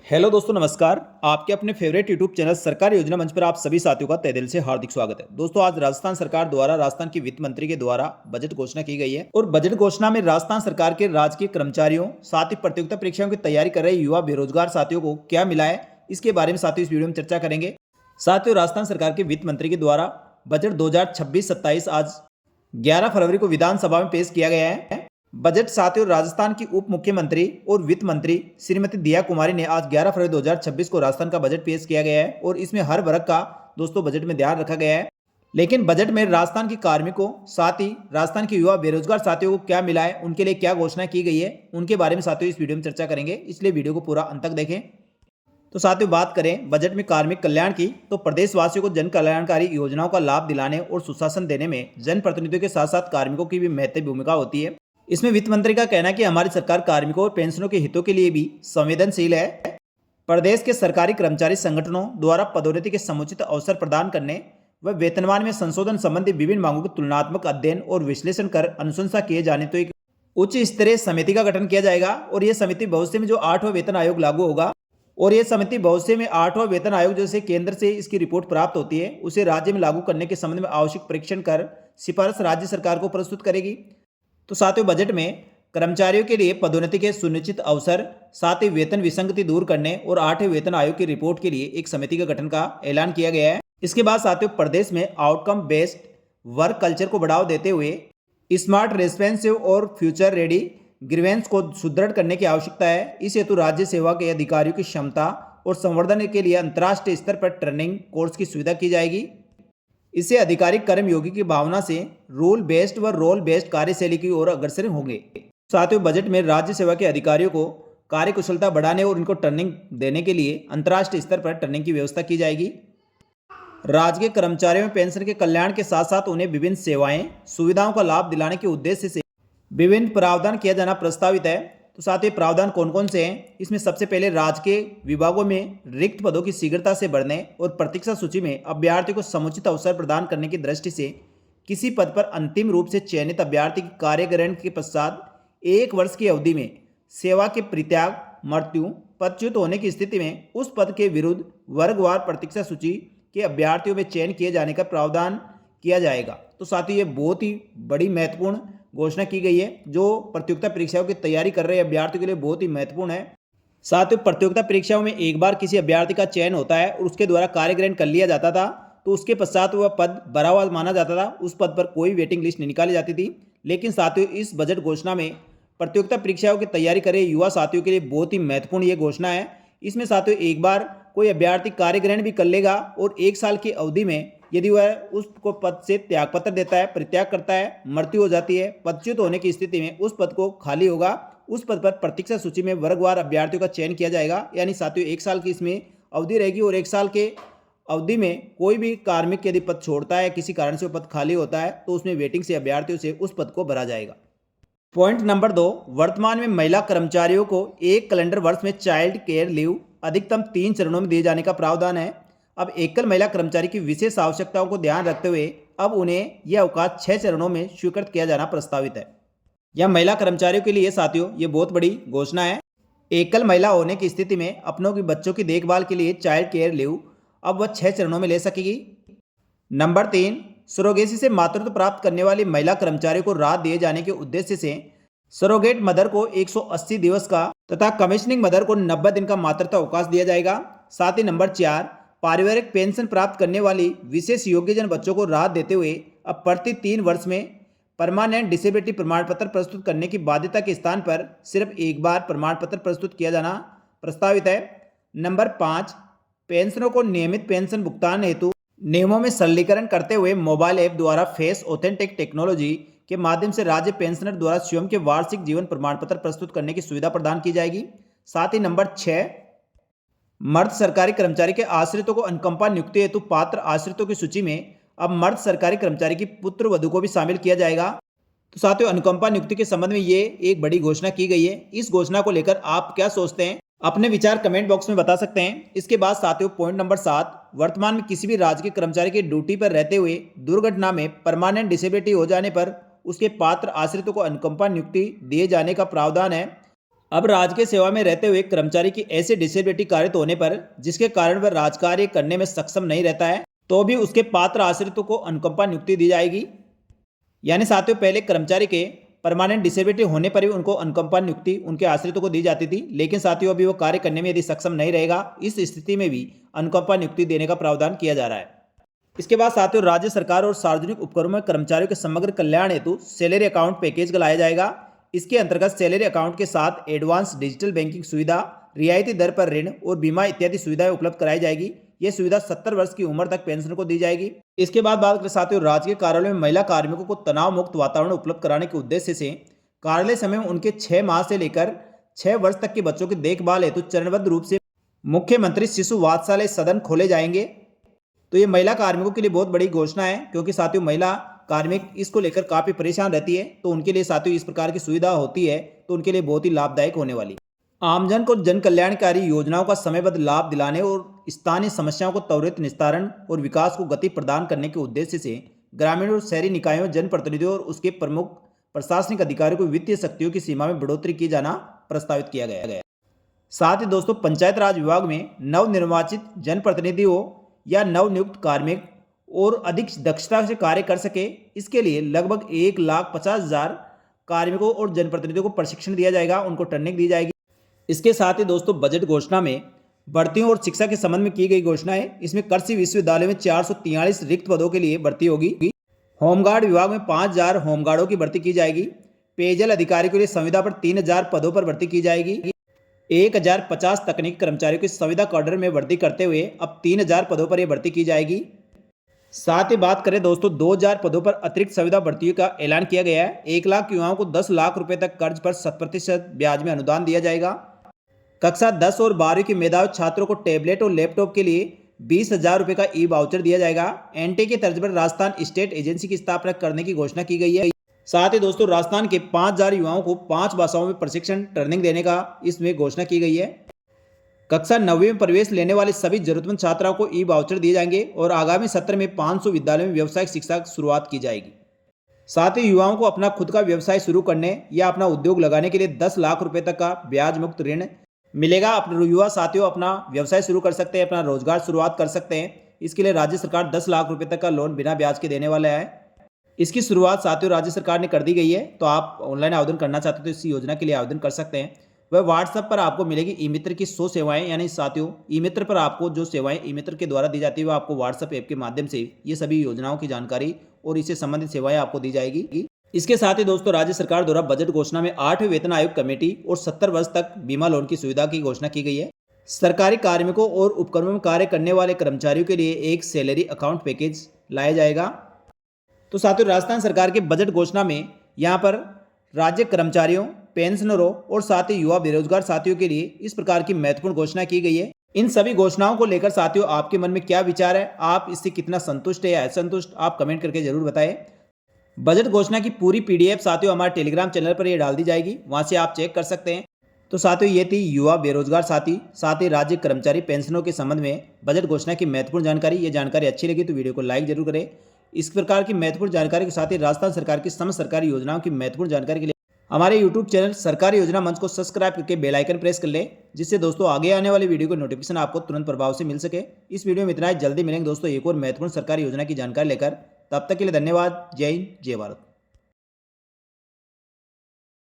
Hello दोस्तों, नमस्कार। आपके अपने फेवरेट यूट्यूब चैनल सरकारी योजना मंच पर आप सभी साथियों का तहे दिल से हार्दिक स्वागत है। दोस्तों, आज राजस्थान सरकार द्वारा राजस्थान की वित्त मंत्री के द्वारा बजट घोषणा की गई है और बजट घोषणा में राजस्थान सरकार के राजकीय कर्मचारियों, साथ ही प्रतियोगिता परीक्षाओं की तैयारी कर रहे युवा बेरोजगार साथियों को क्या मिला है, इसके बारे में साथियों इस वीडियो में चर्चा करेंगे। साथियों, राजस्थान सरकार के वित्त मंत्री के द्वारा बजट 2026-27 आज 11 फरवरी को विधानसभा में पेश किया गया है। बजट साथियों, राजस्थान की उप मुख्यमंत्री और वित्त मंत्री श्रीमती दिया कुमारी ने आज 11 फरवरी 2026 को राजस्थान का बजट पेश किया गया है और इसमें हर वर्ग का दोस्तों बजट में ध्यान रखा गया है। लेकिन बजट में राजस्थान के कार्मिकों, साथ ही राजस्थान के युवा बेरोजगार साथियों को क्या मिला है, उनके लिए क्या घोषणा की गई है, उनके बारे में साथियों इस वीडियो में चर्चा करेंगे, इसलिए वीडियो को पूरा अंत तक देखें। तो साथियों, बात करें बजट में कार्मिक कल्याण की, तो प्रदेशवासियों को जन कल्याणकारी योजनाओं का लाभ दिलाने और सुशासन देने में जनप्रतिनिधियों के साथ साथ कार्मिकों की भी महत्वपूर्ण भूमिका होती है। इसमें वित्त मंत्री का कहना है कि हमारी सरकार कार्मिकों और पेंशनरों के हितों के लिए भी संवेदनशील है। प्रदेश के सरकारी कर्मचारी संगठनों द्वारा पदोन्नति के समुचित अवसर प्रदान करने व वेतनमान में संशोधन संबंधी विभिन्न मांगों का तुलनात्मक अध्ययन और विश्लेषण कर अनुशंसा किए जाने तो एक उच्च स्तरीय समिति का गठन किया जाएगा और यह समिति भविष्य में जो 8वां वेतन आयोग लागू होगा और यह समिति भविष्य में 8वां वेतन आयोग जैसे केंद्र से इसकी रिपोर्ट प्राप्त होती है उसे राज्य में लागू करने के संबंध में आवश्यक परीक्षण कर सिफारिश राज्य सरकार को प्रस्तुत करेगी। तो साथियों, बजट में कर्मचारियों के लिए पदोन्नति के सुनिश्चित अवसर, साथ ही वेतन विसंगति दूर करने और 8वें वेतन आयोग की रिपोर्ट के लिए एक समिति का गठन का ऐलान किया गया है। इसके बाद साथियों, प्रदेश में आउटकम बेस्ड वर्क कल्चर को बढ़ावा देते हुए स्मार्ट, रेस्पॉन्सिव और फ्यूचर रेडी ग्रीवेंस को सुदृढ़ करने की आवश्यकता है। इस हेतु राज्य सेवा के अधिकारियों की क्षमता और संवर्धन के लिए अंतर्राष्ट्रीय स्तर पर ट्रेनिंग कोर्स की सुविधा की जाएगी। इससे अधिकारिक कर्मयोगी की भावना से रूल बेस्ड व रोल बेस्ड कार्यशैली की ओर अग्रसर होंगे। साथियों, बजट में राज्य सेवा के अधिकारियों को कार्यकुशलता बढ़ाने और उनको ट्रेनिंग देने के लिए अंतर्राष्ट्रीय स्तर पर ट्रेनिंग की व्यवस्था की जाएगी। राजकीय कर्मचारियों में पेंशन के कल्याण के साथ साथ उन्हें विभिन्न सेवाएं, सुविधाओं का लाभ दिलाने के उद्देश्य से विभिन्न प्रावधान किया जाना प्रस्तावित है। तो साथ ही प्रावधान कौन कौन से हैं, इसमें सबसे पहले राजकीय विभागों में रिक्त पदों की शीघ्रता से भरने और प्रतीक्षा सूची में अभ्यर्थियों को समुचित अवसर प्रदान करने की दृष्टि से किसी पद पर अंतिम रूप से चयनित अभ्यर्थी की कार्यग्रहण के पश्चात 1 वर्ष की अवधि में सेवा के परित्याग, मृत्यु, पदच्युत होने की स्थिति में उस पद के विरुद्ध वर्गवार प्रतीक्षा सूची के अभ्यर्थियों में चयन किए जाने का प्रावधान किया जाएगा। तो साथ ही ये बहुत ही बड़ी महत्वपूर्ण घोषणा की गई है जो प्रतियोगिता परीक्षाओं की तैयारी कर रहे अभ्यर्थियों के लिए बहुत ही महत्वपूर्ण है। साथ ही प्रतियोगिता परीक्षाओं में एक बार किसी अभ्यर्थी का चयन होता है और उसके द्वारा कार्यग्रहण कर लिया जाता था तो उसके पश्चात वह पद भरा हुआ माना जाता था, उस पद पर कोई वेटिंग लिस्ट नहीं निकाली जाती थी। लेकिन साथियों, इस बजट घोषणा में प्रतियोगिता परीक्षाओं की तैयारी कर रहे युवा साथियों के लिए बहुत ही महत्वपूर्ण ये घोषणा है। इसमें साथियों, एक बार कोई अभ्यर्थी कार्यग्रहण भी कर लेगा और 1 साल की अवधि में यदि वह उसको पद से त्यागपत्र देता है, परित्याग करता है, मृत्यु हो जाती है, पदच्युत होने की स्थिति में उस पद को खाली होगा, उस पद पर प्रतीक्षा सूची में वर्गवार अभ्यर्थियों का चयन किया जाएगा। यानी साथियों, 1 साल की इसमें अवधि रहेगी और 1 साल के अवधि में कोई भी कार्मिक यदि पद छोड़ता है, किसी कारण से वो पद खाली होता है, तो उसमें वेटिंग से अभ्यर्थियों से उस पद को भरा जाएगा। पॉइंट नंबर 2, वर्तमान में महिला कर्मचारियों को 1 कैलेंडर वर्ष में चाइल्ड केयर लीव अधिकतम 3 चरणों में दिए जाने का प्रावधान है। अब एकल महिला कर्मचारी की विशेष आवश्यकताओं को ध्यान रखते हुए अब उन्हें यह अवकाश 6 चरणों में स्वीकृत किया जाना प्रस्तावित है। यह महिला कर्मचारियों के लिए साथियों ये बहुत बड़ी घोषणा है। एकल महिला होने की स्थिति में अपनों की बच्चों की देखभाल के लिए चाइल्ड केयर लीव अब वह 6 चरणों में ले सकेगी। नंबर 3, सरोगेसी से मातृत्व प्राप्त करने वाली महिला कर्मचारियों को राहत दिए जाने के उद्देश्य से सरोगेट मदर को 180 दिवस का तथा कमीशनिंग मदर को 90 दिन का मातृत्व अवकाश दिया जाएगा। साथ ही नंबर 4, पारिवारिक पेंशन प्राप्त करने वाली विशेष योग्यजन बच्चों को राहत देते हुए अब प्रति 3 वर्ष में परमानेंट डिसेबिलिटी प्रमाण पत्र प्रस्तुत करने की बाध्यता के स्थान पर सिर्फ एक बार प्रमाण पत्र प्रस्तुत किया जाना प्रस्तावित है। नंबर 5, पेंशनरों को नियमित पेंशन भुगतान हेतु नियमों में सरलीकरण करते हुए मोबाइल ऐप द्वारा फेस ऑथेंटिक टेक्नोलॉजी के माध्यम से राज्य पेंशनर द्वारा स्वयं के वार्षिक जीवन प्रमाण पत्र प्रस्तुत करने की सुविधा प्रदान की जाएगी। साथ ही नंबर 6, मर्द सरकारी कर्मचारी के आश्रितों को अनुकंपा नियुक्ति हेतु पात्र आश्रितों की सूची में अब मर्द सरकारी कर्मचारी की पुत्र वधू को भी शामिल किया जाएगा। तो साथियों, अनुकंपा नियुक्ति के संबंध में ये एक बड़ी घोषणा की गई है। इस घोषणा को लेकर आप क्या सोचते हैं, अपने विचार कमेंट बॉक्स में बता सकते हैं। इसके बाद साथियों, पॉइंट नंबर 7, वर्तमान में किसी भी राजकीय कर्मचारी के ड्यूटी पर रहते हुए दुर्घटना में परमानेंट डिसेबिलिटी हो जाने पर उसके पात्र आश्रितों को अनुकंपा नियुक्ति दिए जाने का प्रावधान है। अब राजकीय सेवा में रहते हुए कर्मचारी की ऐसी डिसेबिलिटी कारित होने पर जिसके कारण वह राजकार्य करने में सक्षम नहीं रहता है तो भी उसके पात्र आश्रितों को अनुकंपा नियुक्ति दी जाएगी। यानी साथियों, पहले कर्मचारी के परमानेंट डिसेबिलिटी होने पर भी उनको अनुकंपा नियुक्ति उनके आश्रितों को दी जाती थी, लेकिन साथियों अभी वो कार्य करने में यदि सक्षम नहीं रहेगा, इस स्थिति में भी अनुकंपा नियुक्ति देने का प्रावधान किया जा रहा है। इसके बाद साथियों, राज्य सरकार और सार्वजनिक उपक्रमों में कर्मचारियों के समग्र कल्याण हेतु सैलरी अकाउंट पैकेज लाया जाएगा। इसके अंतर्गत सैलरी अकाउंट के साथ एडवांस डिजिटल बैंकिंग सुविधा, रियायती दर पर ऋण और बीमा इत्यादि सुविधाएं उपलब्ध कराई जाएगी। यह सुविधा 70 वर्ष की उम्र तक पेंशन को दी जाएगी। इसके बाद बात करें साथियों, राजकीय कार्यालयों में महिला कार्मिकों को तनाव मुक्त वातावरण उपलब्ध कराने के उद्देश्य से कार्यालय समय में उनके 6 माह से लेकर 6 वर्ष तक के बच्चों की देखभाल हेतु चरणबद्ध रूप से मुख्यमंत्री शिशु वात्सल्य सदन खोले जाएंगे। तो ये महिला कार्मिकों के लिए बहुत बड़ी घोषणा है, क्योंकि साथियों महिला कार्मिक इसको लेकर काफ़ी परेशान रहती है। तो उनके लिए साथियों इस प्रकार की सुविधा होती है तो उनके लिए बहुत ही लाभदायक होने वाली। आमजन को जन कल्याणकारी योजनाओं का समयबद्ध लाभ दिलाने और स्थानीय समस्याओं को त्वरित निस्तारण और विकास को गति प्रदान करने के उद्देश्य से ग्रामीण और शहरी निकायों, जनप्रतिनिधियों और उसके प्रमुख प्रशासनिक अधिकारियों को वित्तीय शक्तियों की सीमा में बढ़ोतरी किए जाना प्रस्तावित किया गया। साथ ही दोस्तों, पंचायत राज विभाग में नवनिर्वाचित जनप्रतिनिधियों या नवनियुक्त कार्मिक और अधिक दक्षता से कार्य कर सके, इसके लिए लगभग 1,50,000 कार्मिकों और जनप्रतिनिधियों को प्रशिक्षण दिया जाएगा, उनको ट्रेनिंग दी जाएगी। इसके साथ ही दोस्तों, बजट घोषणा में भर्तियों और शिक्षा के संबंध में की गई घोषणा है। इसमें कृषि विश्वविद्यालय में 443 रिक्त पदों के लिए भर्ती होगी। होमगार्ड विभाग में 5,000 होमगार्डों की भर्ती की जाएगी। पेयजल अधिकारी के लिए संविदा पर 3,000 पदों पर भर्ती की जाएगी। 1,050 तकनीकी कर्मचारियों की संविदा कैडर में भर्ती करते हुए अब 3,000 पदों पर यह भर्ती की जाएगी। साथ ही बात करें दोस्तों, 2,000 पदों पर अतिरिक्त संविदा भर्तियों का ऐलान किया गया है। 1 लाख युवाओं को 10 लाख रुपए तक कर्ज पर 7% ब्याज में अनुदान दिया जाएगा। कक्षा 10 और 12 के मेधावी छात्रों को टैबलेट और लैपटॉप के लिए 20,000 रुपये का ई वाउचर दिया जाएगा। एनटी के तर्ज पर राजस्थान स्टेट एजेंसी की स्थापना करने की घोषणा की गई है। साथ ही दोस्तों, राजस्थान के 5,000 युवाओं को 5 भाषाओं में प्रशिक्षण ट्रेनिंग देने का इसमें घोषणा की गई है। कक्षा 9वीं में प्रवेश लेने वाले सभी जरूरतमंद छात्राओं को ई वाउचर दिए जाएंगे और आगामी सत्र में 500 विद्यालयों में व्यावसायिक शिक्षा की शुरुआत की जाएगी। साथ ही युवाओं को अपना खुद का व्यवसाय शुरू करने या अपना उद्योग लगाने के लिए 10 लाख रुपए तक का ब्याज मुक्त ऋण मिलेगा। अपने युवा साथियों अपना व्यवसाय शुरू कर सकते हैं, अपना रोजगार शुरुआत कर सकते हैं। इसके लिए राज्य सरकार 10 लाख रुपए तक का लोन बिना ब्याज के देने वाला है। इसकी शुरुआत साथियों राज्य सरकार ने कर दी गई है। तो आप ऑनलाइन आवेदन करना चाहते हो तो इस योजना के लिए आवेदन कर सकते हैं। वह व्हाट्सएप पर आपको मिलेगी ई मित्र की 100 सेवाएं। यानी साथियों ई मित्र पर आपको जो सेवाएं ई मित्र के द्वारा दी जाती है वो आपको व्हाट्सएप ऐप के माध्यम से ये सभी योजनाओं की जानकारी और इससे संबंधित सेवाएं आपको दी जाएगी। इसके साथ ही दोस्तों, राज्य सरकार द्वारा बजट घोषणा में 8वें वेतन आयोग कमेटी और 70 वर्ष तक बीमा लोन की सुविधा की घोषणा की गई है। सरकारी कार्मिकों और उपक्रमों में कार्य करने वाले कर्मचारियों के लिए एक सैलरी अकाउंट पैकेज लाया जाएगा। तो साथियों, राजस्थान सरकार के बजट घोषणा में यहाँ पर राज्य कर्मचारियों, पेंशनरों और साथ ही युवा बेरोजगार साथियों के लिए इस प्रकार की महत्वपूर्ण घोषणा की गई है। इन सभी घोषणाओं को लेकर साथियों आपके मन में क्या विचार है, आप इससे कितना संतुष्ट है या असंतुष्ट, आप कमेंट करके जरूर बताएं। बजट घोषणा की पूरी PDF साथियों हमारे टेलीग्राम चैनल पर ये डाल दी जाएगी, वहां से आप चेक कर सकते हैं। तो साथियों ये थी युवा बेरोजगार साथी, साथ ही राज्य कर्मचारी पेंशनों के संबंध में बजट घोषणा की महत्वपूर्ण जानकारी। ये जानकारी अच्छी लगी तो वीडियो को लाइक जरूर करें। इस प्रकार की महत्वपूर्ण जानकारी के साथ ही राजस्थान सरकार की समस्त सरकारी योजनाओं की महत्वपूर्ण जानकारी के लिए हमारे YouTube चैनल सरकारी योजना मंच को सब्सक्राइब करके बेल आइकन प्रेस कर ले, जिससे दोस्तों आगे आने वाली वीडियो को नोटिफिकेशन आपको तुरंत प्रभाव से मिल सके। इस वीडियो में इतना ही, जल्दी मिलेंगे दोस्तों एक और महत्वपूर्ण सरकारी योजना की जानकारी लेकर। तब तक के लिए धन्यवाद। जय हिंद, जय भारत।